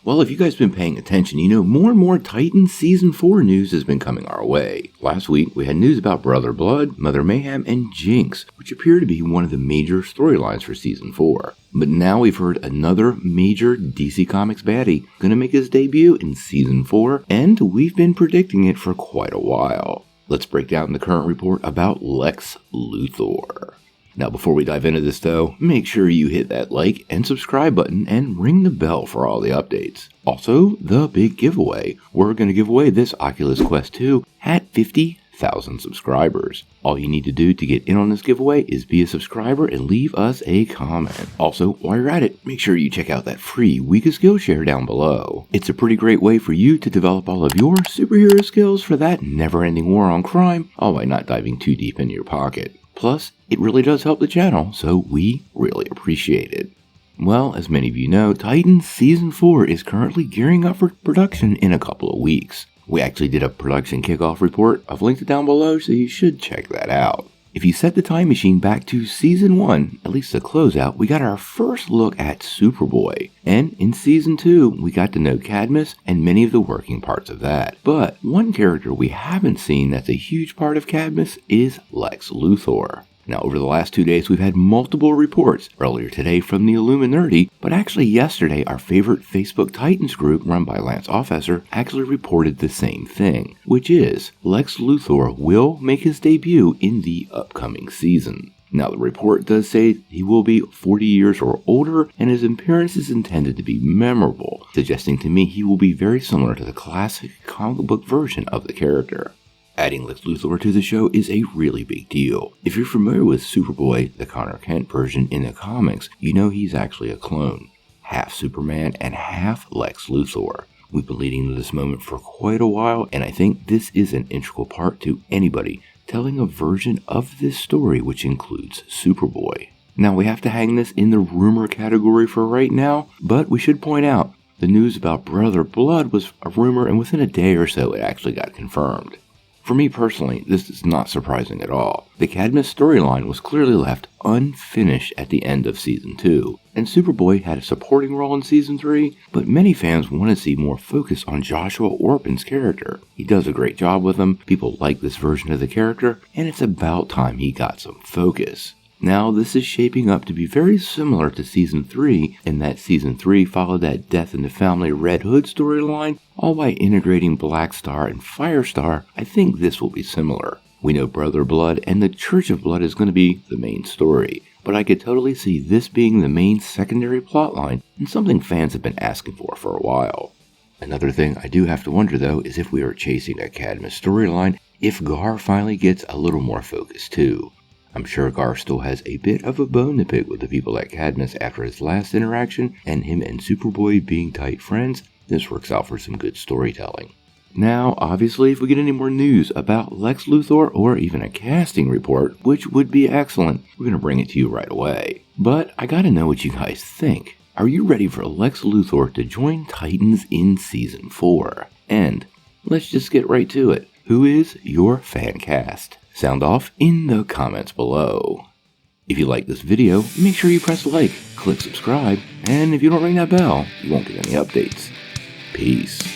Well, if you guys been paying attention, you know more and more Titans Season 4 news has been coming our way. Last week, we had news about Brother Blood, Mother Mayhem, and Jinx, which appear to be one of the major storylines for Season 4. But now we've heard another major DC Comics baddie gonna make his debut in Season 4, and we've been predicting it for quite a while. Let's break down the current report about Lex Luthor. Now, before we dive into this though, make sure you hit that like and subscribe button and ring the bell for all the updates. Also, the big giveaway. We're going to give away this Oculus Quest 2 at 50,000 subscribers. All you need to do to get in on this giveaway is be a subscriber and leave us a comment. Also, while you're at it, make sure you check out that free Week of Skillshare down below. It's a pretty great way for you to develop all of your superhero skills for that never-ending war on crime, all while not diving too deep into your pocket. Plus, it really does help the channel, so we really appreciate it. Well, as many of you know, Titans Season 4 is currently gearing up for production in a couple of weeks. We actually did a production kickoff report. I've linked it down below, so you should check that out. If you set the time machine back to Season 1, at least the closeout, we got our first look at Superboy. And in Season 2, we got to know Cadmus and many of the working parts of that. But one character we haven't seen that's a huge part of Cadmus is Lex Luthor. Now, over the last 2 days, we've had multiple reports. Earlier today from the Illuminati, but actually yesterday, our favorite Facebook Titans group run by Lance Offesser actually reported the same thing, which is Lex Luthor will make his debut in the upcoming season. Now, the report does say he will be 40 years or older, and his appearance is intended to be memorable, suggesting to me he will be very similar to the classic comic book version of the character. Adding Lex Luthor to the show is a really big deal. If you're familiar with Superboy, the Connor Kent version in the comics, you know he's actually a clone. Half Superman and half Lex Luthor. We've been leading to this moment for quite a while, and I think this is an integral part to anybody telling a version of this story which includes Superboy. Now, we have to hang this in the rumor category for right now, but we should point out the news about Brother Blood was a rumor, and within a day or so it actually got confirmed. For me personally, this is not surprising at all. The Cadmus storyline was clearly left unfinished at the end of Season 2, and Superboy had a supporting role in Season 3, but many fans want to see more focus on Joshua Orpin's character. He does a great job with him, people like this version of the character, and it's about time he got some focus. Now, this is shaping up to be very similar to Season 3, in that Season 3 followed that Death in the Family Red Hood storyline, all by integrating Black Star and Firestar. I think this will be similar. We know Brother Blood and the Church of Blood is going to be the main story, but I could totally see this being the main secondary plotline and something fans have been asking for a while. Another thing I do have to wonder though is if we are chasing a Cadmus storyline, if Gar finally gets a little more focus too. I'm sure Gar still has a bit of a bone to pick with the people at Cadmus after his last interaction, and him and Superboy being tight friends, this works out for some good storytelling. Now, obviously, if we get any more news about Lex Luthor or even a casting report, which would be excellent, we're going to bring it to you right away. But I gotta know what you guys think. Are you ready for Lex Luthor to join Titans in Season 4? And let's just get right to it. Who is your fan cast? Sound off in the comments below. If you like this video, make sure you press like, click subscribe, and if you don't ring that bell, you won't get any updates. Peace.